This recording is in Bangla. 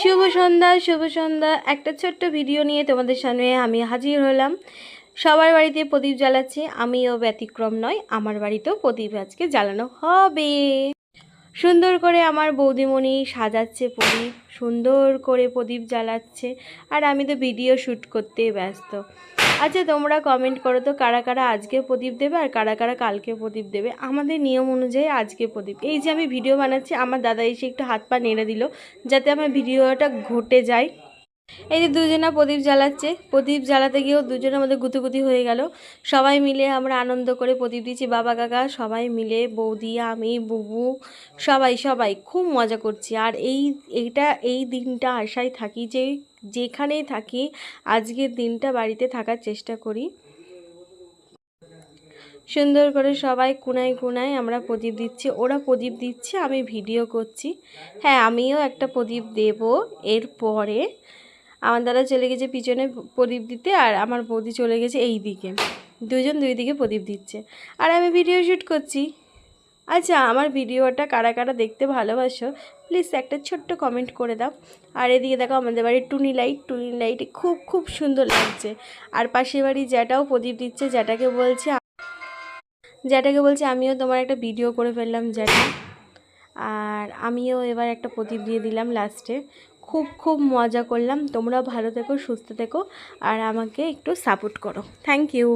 শুভ সন্ধ্যা একটা ছোট্ট ভিডিও নিয়ে তোমাদের সামনে আমি হাজির হলাম। সবার বাড়িতে প্রদীপ জ্বালাচ্ছে, আমিও ব্যতিক্রম নয়, আমার বাড়িতেও প্রদীপ আজকে জ্বালানো হবে। সুন্দর করে আমার বৌদিমণি সাজাচ্ছে প্রদীপ, সুন্দর করে প্রদীপ জ্বালাচ্ছে, আর আমি তো ভিডিও শ্যুট করতে ব্যস্ত। আচ্ছা, তোমরা কমেন্ট করো তো কারা কারা আজকে প্রদীপ দেবে আর কারা কারা কালকে প্রদীপ দেবে। আমাদের নিয়ম অনুযায়ী আজকে প্রদীপ। এই যে আমি ভিডিও বানাচ্ছি, আমার দাদা এসে একটু হাত পা নেড়ে দিল যাতে আমার ভিডিওটা ঘটে যায়। এই যে দুজনা প্রদীপ জ্বালাচ্ছে, প্রদীপ জ্বালাতে গিয়েও দুজনের মধ্যে গুতুগুতি হয়ে গেল। সবাই মিলে আমরা আনন্দ করে প্রদীপ দিচ্ছি, বাবা কাকা সবাই মিলে, বৌদি, আমি, বুবু, সবাই সবাই খুব মজা করছি। আর এই দিনটা আশায় থাকি যে যেখানেই থাকি আজকের দিনটা বাড়িতে থাকার চেষ্টা করি। সুন্দর করে সবাই কোনায় কোনায় আমরা প্রদীপ দিচ্ছি, ওরা প্রদীপ দিচ্ছে, আমি ভিডিও করছি। হ্যাঁ, আমিও একটা প্রদীপ দেব এরপরে। আমার দাদা চলে গেছে পিছনে প্রদীপ দিতে, আর আমার বৌদি চলে গেছে এই দিকে। দুজন দুই দিকে প্রদীপ দিচ্ছে আর আমি ভিডিও শ্যুট করছি। আচ্ছা, আমার ভিডিওটা কারা কারা দেখতে ভালোবাসো প্লিজ একটা ছোট্ট কমেন্ট করে দাও। আর এদিকে দেখো আমাদের বাড়ির টুনি লাইট খুব খুব সুন্দর লাগছে। আর পাশের বাড়ি জ্যাটাও প্রদীপ দিচ্ছে, জ্যাটাকে বলছে আমিও তোমার একটা ভিডিও করে ফেললাম জ্যাটা। আর আমিও এবার একটা প্রদীপ দিয়ে দিলাম লাস্টে। খুব খুব মজা করলাম। তোমরা ভালো থেকো, সুস্থ থেকো, আর আমাকে একটু সাপোর্ট করো। Thank you.